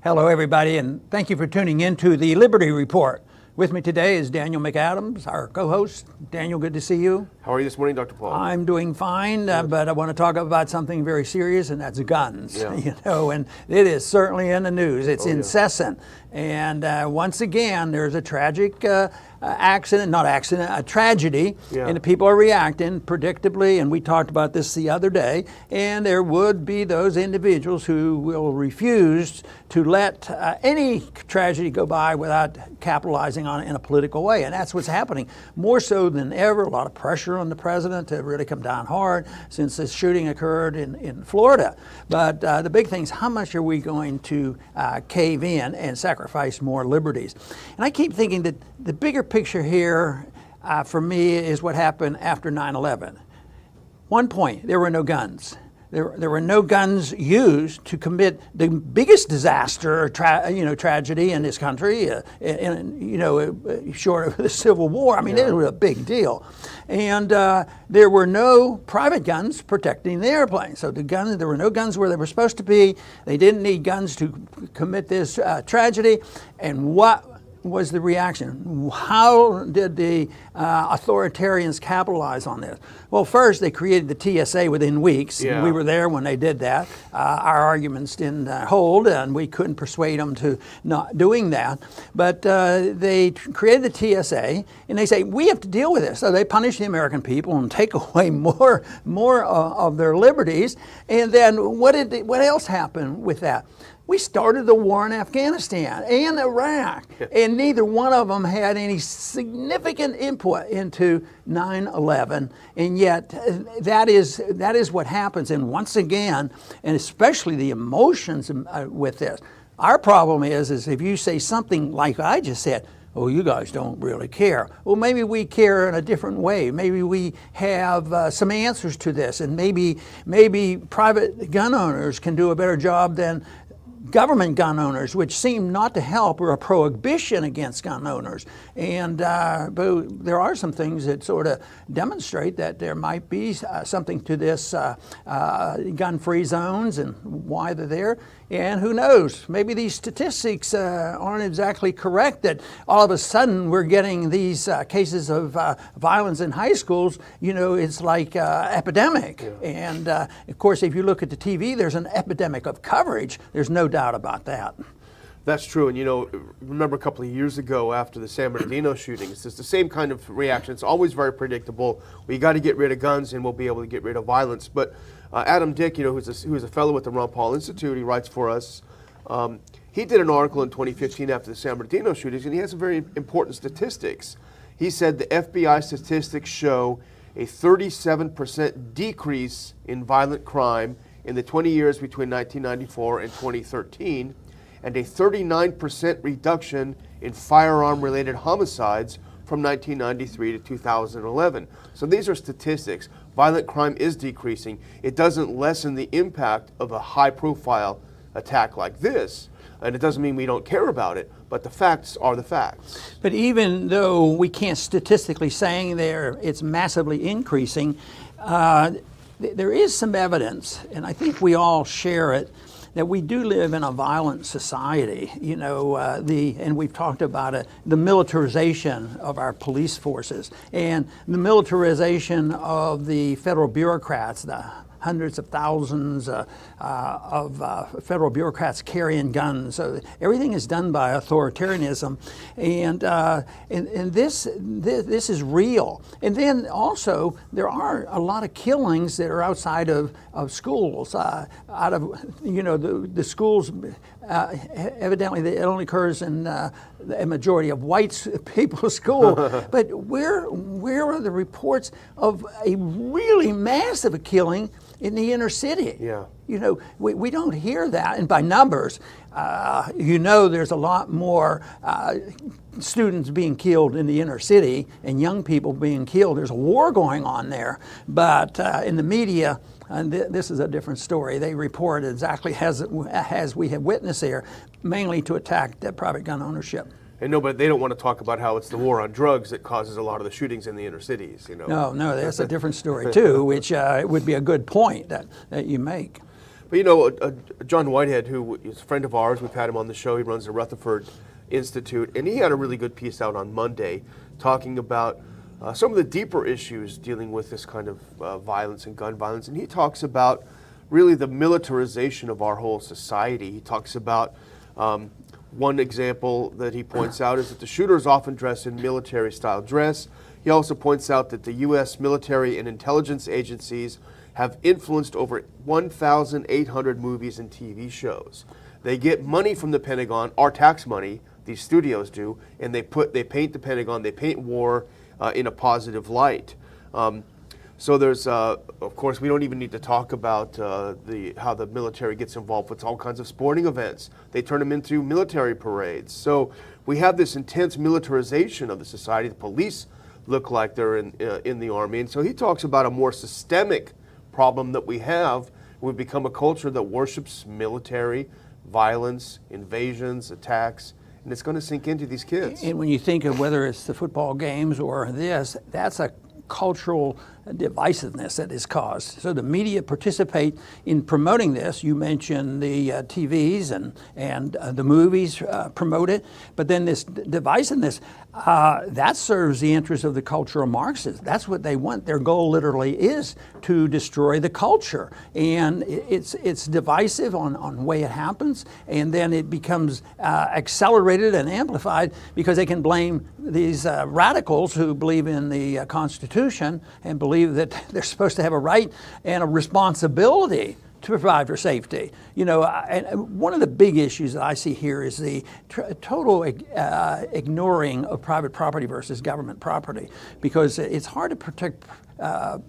Hello, everybody, and thank you for tuning in to the Liberty Report. With me today is Daniel McAdams, our co-host. Daniel, good to see you. How are you this morning, Dr. Paul? I'm doing fine, but I want to talk about something very serious, and that's guns. Yeah. And it is certainly in the news. It's incessant. And once again, there's a tragic a tragedy, and the people are reacting predictably, and we talked about this the other day, and there would be those individuals who will refuse to let any tragedy go by without capitalizing on it in a political way, and that's what's happening. More so than ever, a lot of pressure on the president to really come down hard since this shooting occurred in Florida. But the big thing is, how much are we going to cave in and sacrifice more liberties? And I keep thinking that the bigger picture here for me is what happened after 9/11. One point, there were no guns. There were no guns used to commit the biggest disaster, tragedy in this country, short of the Civil War. I mean, it was a big deal. And there were no private guns protecting the airplane. So there were no guns where they were supposed to be. They didn't need guns to commit this tragedy. And what was the reaction? How did the authoritarians capitalize on this? Well, first, they created the TSA within weeks. Yeah. We were there when they did that. Our arguments didn't hold, and we couldn't persuade them to not doing that. But they created the TSA, and they say, we have to deal with this. So they punish the American people and take away more of their liberties. And then what else happened with that? We started the war in Afghanistan and Iraq, and neither one of them had any significant input into 9/11, and yet that is what happens. And once again, and especially the emotions with this, our problem is if you say something like I just said, oh, you guys don't really care. Well, maybe we care in a different way. Maybe we have some answers to this, and maybe private gun owners can do a better job than government gun owners, which seem not to help, or a prohibition against gun owners. And but there are some things that sort of demonstrate that there might be something to this gun-free zones and why they're there. And who knows, maybe these statistics aren't exactly correct, that all of a sudden we're getting these cases of violence in high schools. It's like epidemic. Yeah. And of course, if you look at the TV, there's an epidemic of coverage. There's no doubt about that. That's true. And remember a couple of years ago after the San Bernardino shootings, it's the same kind of reaction. It's always very predictable. We got to get rid of guns and we'll be able to get rid of violence. But Adam Dick, who's a fellow at the Ron Paul Institute, he writes for us. He did an article in 2015 after the San Bernardino shootings, and he has some very important statistics. He said the FBI statistics show a 37% decrease in violent crime in the 20 years between 1994 and 2013, and a 39% reduction in firearm-related homicides from 1993 to 2011. So these are statistics. Violent crime is decreasing. It doesn't lessen the impact of a high-profile attack like this, and it doesn't mean we don't care about it, but the facts are the facts. But even though we can't statistically say it's massively increasing, there is some evidence, and I think we all share it, that we do live in a violent society. And we've talked about it, the militarization of our police forces and the militarization of the federal bureaucrats, the hundreds of thousands of federal bureaucrats carrying guns. So everything is done by authoritarianism, and this is real. And then also there are a lot of killings that are outside of schools, out of the schools. Evidently, it only occurs in a majority of white people's school. But where are the reports of a really massive killing in the inner city? Yeah. We don't hear that, and by numbers, there's a lot more students being killed in the inner city and young people being killed. There's a war going on there, but in the media, and this is a different story. They report exactly as we have witnessed here, mainly to attack the private gun ownership. And no, but they don't want to talk about how it's the war on drugs that causes a lot of the shootings in the inner cities. No, that's a different story too, which would be a good point that you make. But you know, John Whitehead, who is a friend of ours, we've had him on the show. He runs the Rutherford Institute, and he had a really good piece out on Monday talking about some of the deeper issues dealing with this kind of violence and gun violence. And he talks about really the militarization of our whole society. He talks about one example that he points out is that the shooters often dress in military-style dress. He also points out that the U.S. military and intelligence agencies have influenced over 1,800 movies and TV shows. They get money from the Pentagon, our tax money, these studios do, and they paint the Pentagon, they paint war in a positive light. So there's, of course, we don't even need to talk about how the military gets involved with all kinds of sporting events. They turn them into military parades. So we have this intense militarization of the society. The police look like they're in the Army. And so he talks about a more systemic problem that we have. We've become a culture that worships military, violence, invasions, attacks, and it's going to sink into these kids. And when you think of whether it's the football games or this, that's a cultural divisiveness that is caused. So the media participate in promoting this. You mentioned the TVs and the movies promote it, but then this divisiveness, that serves the interests of the cultural Marxists. That's what they want. Their goal literally is to destroy the culture. And it's divisive on the way it happens, and then it becomes accelerated and amplified because they can blame these radicals who believe in the Constitution and believe that they're supposed to have a right and a responsibility to provide for safety. You know, and one of the big issues that I see here is the total ignoring of private property versus government property, because it's hard to protect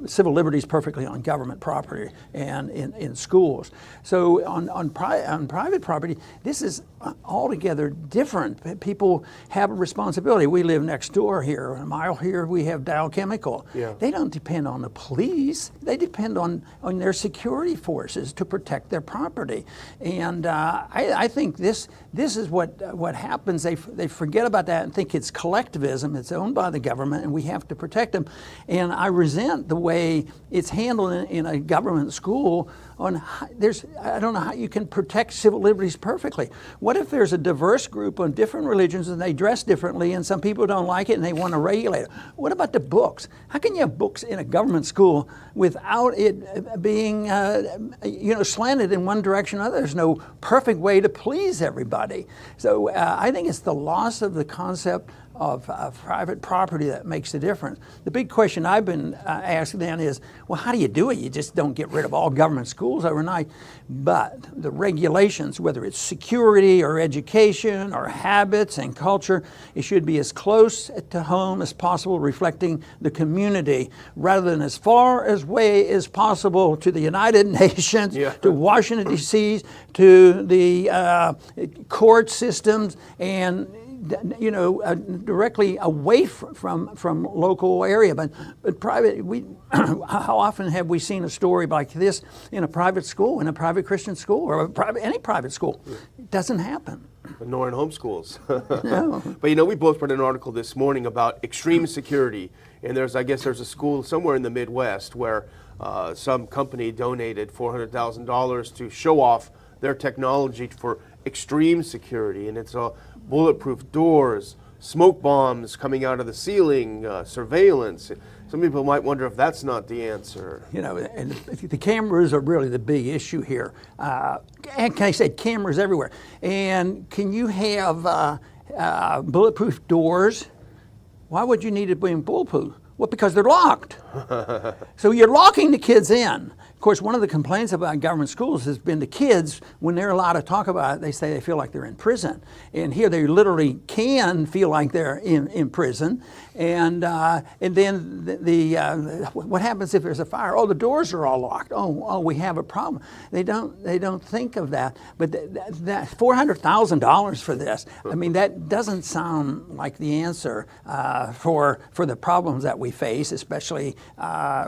civil liberties perfectly on government property and in schools. So on private property, this is altogether different. People have a responsibility. We live next door here. A mile here, we have Dow Chemical. Yeah. They don't depend on the police. They depend on their security forces to protect their property. And I think this is what happens. They forget about that and think it's collectivism. It's owned by the government, and we have to protect them. And I resent the way it's handled in a government school. I don't know how you can protect civil liberties perfectly. What if there's a diverse group on different religions and they dress differently and some people don't like it and they want to regulate it? What about the books? How can you have books in a government school without it being slanted in one direction or another? There's no perfect way to please everybody. So I think it's the loss of the concept of private property that makes the difference. The big question I've been asked then is, well, how do you do it? You just don't get rid of all government schools overnight. But the regulations, whether it's security or education or habits and culture, it should be as close to home as possible, reflecting the community, rather than as far away as possible to the United Nations, to Washington, D.C., to the court systems, and directly away from local area. But private, how often have we seen a story like this in a private school, in a private Christian school, or any private school? It doesn't happen. Nor in homeschools. No. But we both read an article this morning about extreme security, and there's a school somewhere in the Midwest where some company donated $400,000 to show off their technology for extreme security, and it's bulletproof doors, smoke bombs coming out of the ceiling, surveillance. Some people might wonder if that's not the answer. And the cameras are really the big issue here. And can I say cameras everywhere? And can you have bulletproof doors? Why would you need to be bulletproof? Well, because they're locked. So you're locking the kids in. Of course, one of the complaints about government schools has been the kids, when they're allowed to talk about it, they say they feel like they're in prison. And here they literally can feel like they're in prison. And then what happens if there's a fire? Oh, the doors are all locked. Oh, we have a problem. They don't think of that. But that $400,000 for this, I mean, that doesn't sound like the answer for the problems that we face, especially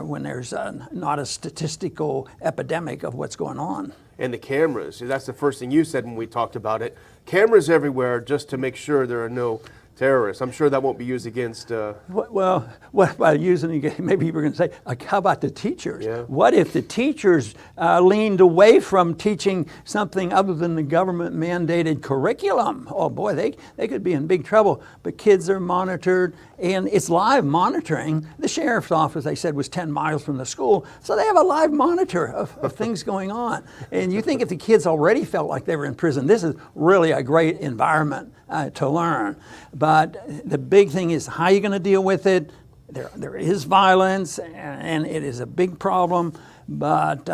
when there's not a statistical epidemic of what's going on. And the cameras, that's the first thing you said when we talked about it. Cameras everywhere just to make sure there are no terrorists. I'm sure that won't be used against. Well, what about using, maybe you were going to say, how about the teachers? Yeah. What if the teachers leaned away from teaching something other than the government mandated curriculum? Oh boy, they could be in big trouble. But kids are monitored, and it's live monitoring. The sheriff's office, they said, was 10 miles from the school, so they have a live monitor of things going on. And you think if the kids already felt like they were in prison, this is really a great environment to learn. But the big thing is how you're going to deal with it. There is violence, and it is a big problem, but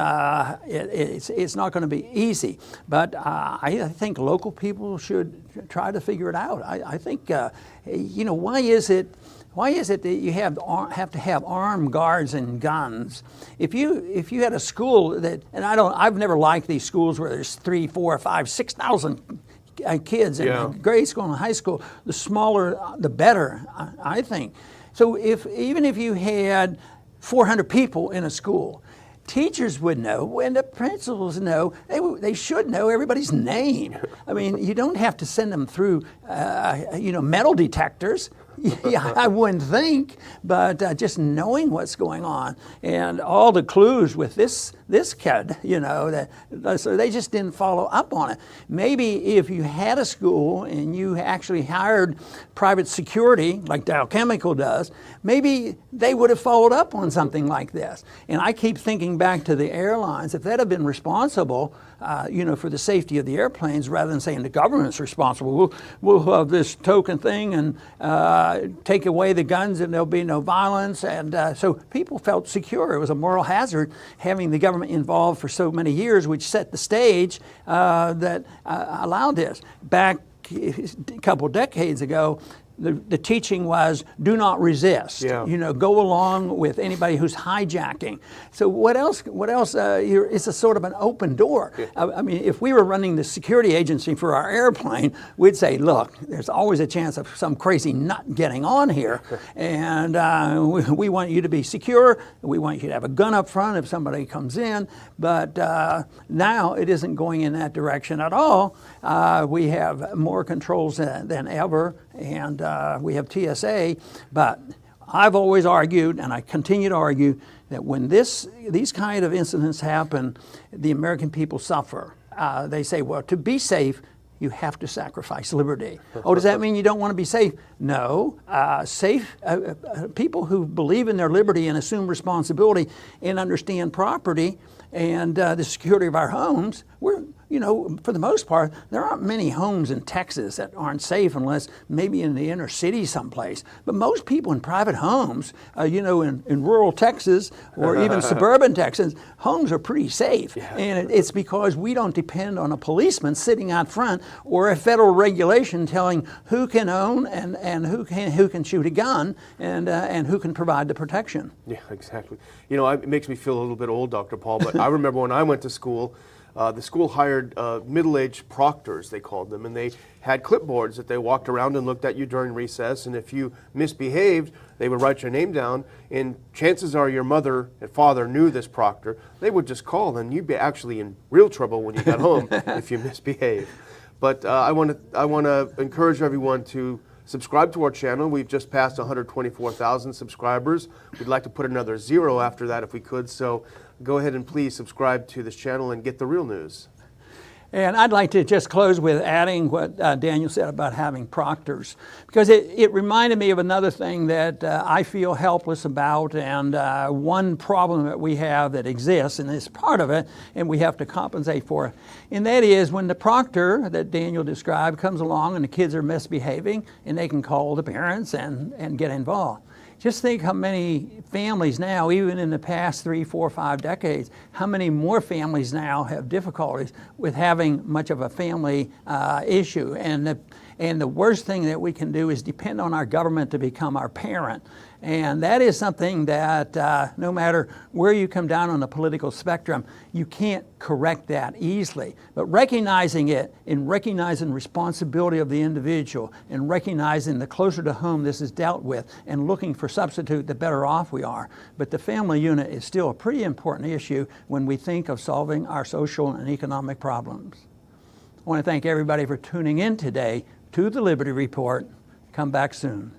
it's not going to be easy. But I think local people should try to figure it out. I think, why is it that you have to have armed guards and guns? If you had a school that, and I've never liked these schools where there's 3, 4, 5, 6,000 kids in grade school and high school, the smaller the better, I think. So even if you had 400 people in a school, teachers would know, and the principals know, they should know everybody's name. I mean, you don't have to send them through, metal detectors. Yeah, I wouldn't think, but just knowing what's going on and all the clues with this kid, so they just didn't follow up on it. Maybe if you had a school and you actually hired private security, like Dow Chemical does, maybe they would have followed up on something like this. And I keep thinking back to the airlines. If they'd have been responsible, for the safety of the airplanes, rather than saying the government's responsible, we'll have this token thing and take away the guns and there'll be no violence. And so people felt secure. It was a moral hazard having the government involved for so many years, which set the stage that allowed this. Back a couple decades ago, the teaching was do not resist. Yeah. Go along with anybody who's hijacking. So what else? It's a sort of an open door. Yeah. I mean, if we were running the security agency for our airplane, we'd say, look, there's always a chance of some crazy nut getting on here, and we want you to be secure. We want you to have a gun up front if somebody comes in. But now it isn't going in that direction at all. We have more controls than ever, and we have TSA, but I've always argued, and I continue to argue, that when these kind of incidents happen, the American people suffer. They say, well, to be safe, you have to sacrifice liberty. Oh, does that mean you don't want to be safe? No. People who believe in their liberty and assume responsibility and understand property and the security of our homes, for the most part, there aren't many homes in Texas that aren't safe unless maybe in the inner city someplace. But most people in private homes, in rural Texas or even suburban Texas, homes are pretty safe. Yeah. And it's because we don't depend on a policeman sitting out front or a federal regulation telling who can own and who can shoot a gun and who can provide the protection. Yeah, exactly. It makes me feel a little bit old, Dr. Paul, but I remember when I went to school, the school hired middle-aged proctors, they called them, and they had clipboards that they walked around and looked at you during recess, and if you misbehaved, they would write your name down, and chances are your mother and father knew this proctor. They would just call, and you'd be actually in real trouble when you got home if you misbehaved. But I want to encourage everyone to subscribe to our channel. We've just passed 124,000 subscribers. We'd like to put another 0 after that if we could, so go ahead and please subscribe to this channel and get the real news. And I'd like to just close with adding what Daniel said about having proctors, because it reminded me of another thing that I feel helpless about, and one problem that we have that exists, and it's part of it, and we have to compensate for it. And that is when the proctor that Daniel described comes along and the kids are misbehaving, and they can call the parents and get involved. Just think how many families now, even in the past 3, 4, 5 decades, how many more families now have difficulties with having much of a family issue. And the worst thing that we can do is depend on our government to become our parent. And that is something that no matter where you come down on the political spectrum, you can't correct that easily. But recognizing it and recognizing responsibility of the individual and recognizing the closer to home this is dealt with and looking for substitute, the better off we are. But the family unit is still a pretty important issue when we think of solving our social and economic problems. I want to thank everybody for tuning in today to the Liberty Report. Come back soon.